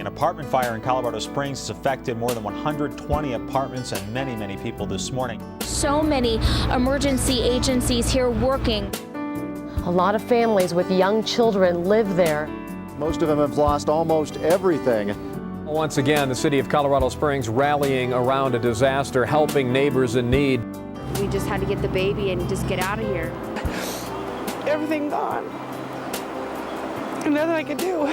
An apartment fire in Colorado Springs has affected more than 120 apartments and many people this morning. So many emergency agencies here working. A lot of families with young children live there. Most of them have lost almost everything. Once again, the city of Colorado Springs rallying around a disaster, helping neighbors in need. We just had to get the baby and just get out of here. Everything gone. Nothing I could do.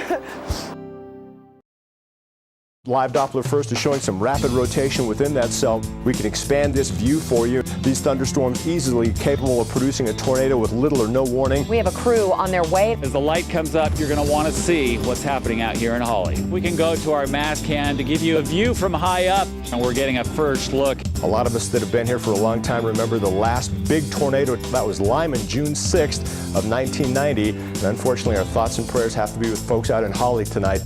Live Doppler first is showing some rapid rotation within that cell. We can expand this view for you. These thunderstorms easily capable of producing a tornado with little or no warning. We have a crew on their way. As the light comes up, you're going to want to see what's happening out here in Hawley. We can go to our mass cam to give you a view from high up, and we're getting a first look. A lot of us that have been here for a long time remember the last big tornado. That was Lyman, June 6th of 1990. And unfortunately, our thoughts and prayers have to be with folks out in Hawley tonight.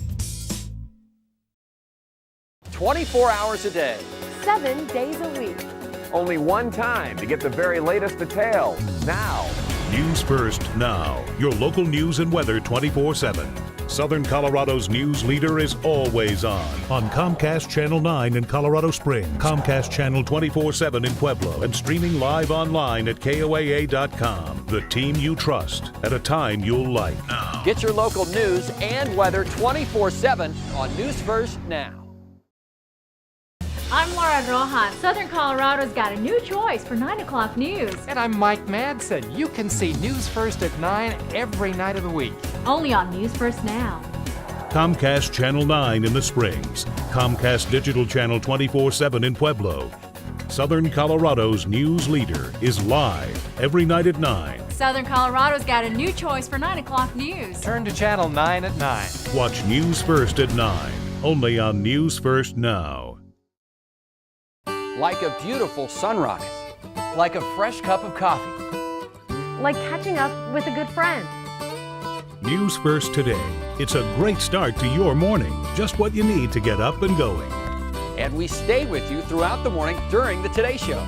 24 hours a day. 7 days a week. Only one time to get the very latest details. Now. News First Now. Your local news and weather 24/7. Southern Colorado's news leader is always on Comcast Channel 9 in Colorado Springs, Comcast Channel 24/7 in Pueblo, and streaming live online at KOAA.com. The team you trust at a time you'll like. Now. Get your local news and weather 24/7 on News First Now. I'm Laura Rojas. Southern Colorado's got a new choice for 9 o'clock news. And I'm Mike Madsen. You can see News First at 9 every night of the week. Only on News First Now. Comcast Channel 9 in the Springs, Comcast Digital Channel 24/7 in Pueblo. Southern Colorado's news leader is live every night at 9. Southern Colorado's got a new choice for 9 o'clock news. Turn to Channel 9 at 9. Watch News First at 9, only on News First Now. Like a beautiful sunrise. Like a fresh cup of coffee. Like catching up with a good friend. News First today. It's a great start to your morning. Just what you need to get up and going. And we stay with you throughout the morning during the Today Show.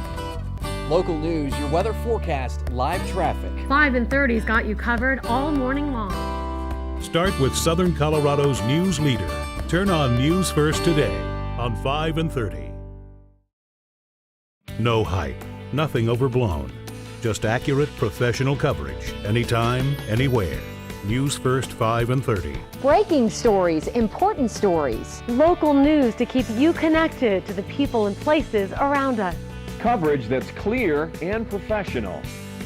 Local news, your weather forecast, live traffic. 5 and 30's got you covered all morning long. Start with Southern Colorado's news leader. Turn on News First today on 5 and 30. No hype, nothing overblown. Just accurate professional coverage. Anytime, anywhere. News First 5 and 30. Breaking stories, important stories. Local news to keep you connected to the people and places around us. Coverage that's clear and professional.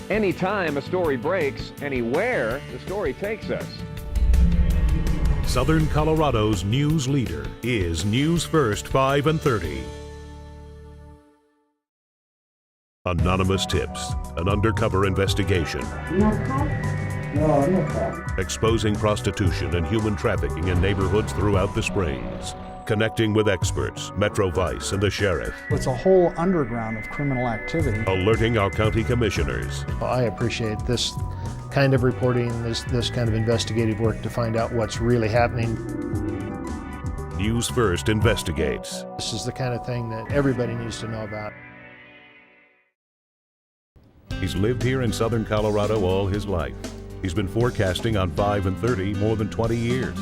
Anytime a story breaks, anywhere the story takes us. Southern Colorado's news leader is News First 5 and 30. Anonymous tips, an undercover investigation. Exposing prostitution and human trafficking in neighborhoods throughout the Springs. Connecting with experts, Metro Vice and the sheriff. It's a whole underground of criminal activity. Alerting our county commissioners. I appreciate this kind of reporting, this kind of investigative work to find out what's really happening. News First investigates. This is the kind of thing that everybody needs to know about. He's lived here in Southern Colorado all his life. He's been forecasting on 5 and 30 more than 20 years.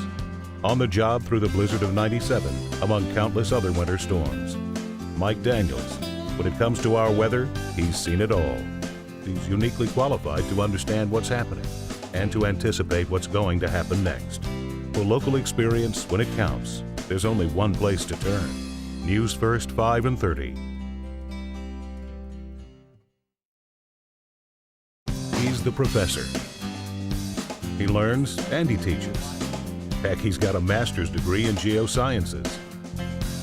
On the job through the blizzard of '97, among countless other winter storms. Mike Daniels. When it comes to our weather, he's seen it all. He's uniquely qualified to understand what's happening and to anticipate what's going to happen next. For local experience, when it counts, there's only one place to turn. News First 5 and 30. He's the professor. He learns and he teaches. Heck, he's got a master's degree in geosciences.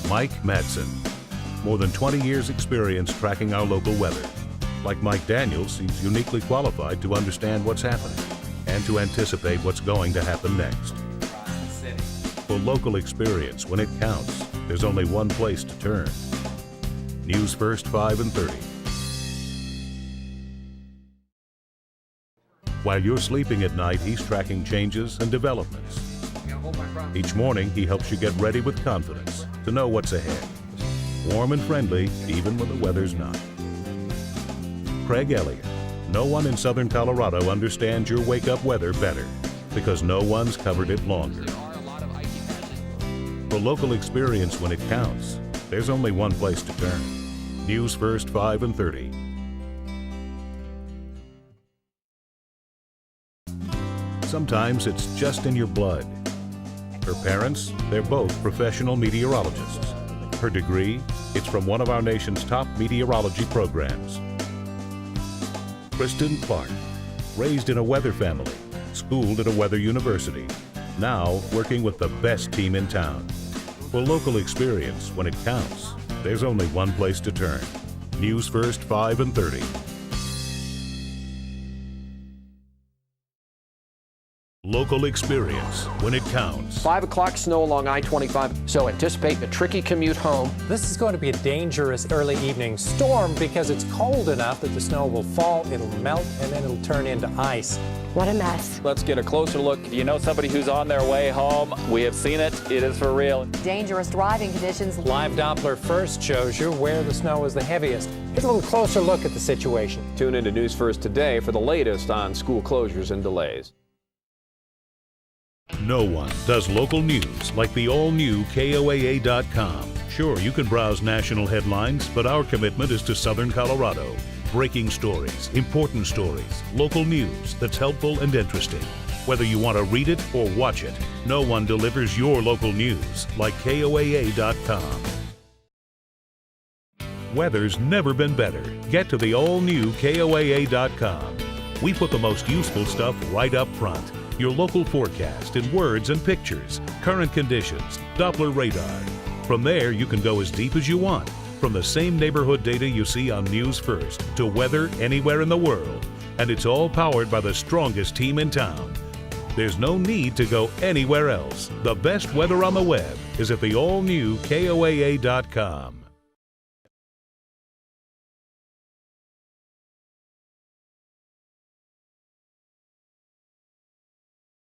Mike Madsen. More than 20 years experience tracking our local weather. Like Mike Daniels, he's uniquely qualified to understand what's happening and to anticipate what's going to happen next. For local experience, when it counts, there's only one place to turn. News First 5 and 30. While you're sleeping at night, he's tracking changes and developments. Each morning, he helps you get ready with confidence to know what's ahead. Warm and friendly, even when the weather's not. Craig Elliott. No one in Southern Colorado understands your wake-up weather better because no one's covered it longer. For local experience when it counts, there's only one place to turn. News First 5 and 30. Sometimes it's just in your blood. Her parents, they're both professional meteorologists. Her degree, it's from one of our nation's top meteorology programs. Kristen Clark, raised in a weather family, schooled at a weather university, now working with the best team in town. For local experience when it counts, there's only one place to turn. News First 5 and 30. Local experience when it counts. 5 o'clock snow along I-25, so anticipate a tricky commute home. This is going to be a dangerous early evening storm because it's cold enough that the snow will fall, it'll melt, and then it'll turn into ice. What a mess. Let's get a closer look. If you know somebody who's on their way home, we have seen it. It is for real. Dangerous driving conditions. Live Doppler first shows you where the snow is the heaviest. Here's a little closer look at the situation. Tune into News First today for the latest on school closures and delays. No one does local news like the all-new KOAA.com. Sure, you can browse national headlines, but our commitment is to Southern Colorado. Breaking stories, important stories, local news that's helpful and interesting. Whether you want to read it or watch it, no one delivers your local news like KOAA.com. Weather's never been better. Get to the all-new KOAA.com. We put the most useful stuff right up front. Your local forecast in words and pictures, current conditions, Doppler radar. From there, you can go as deep as you want. From the same neighborhood data you see on News First to weather anywhere in the world. And it's all powered by the strongest team in town. There's no need to go anywhere else. The best weather on the web is at the all-new KOAA.com.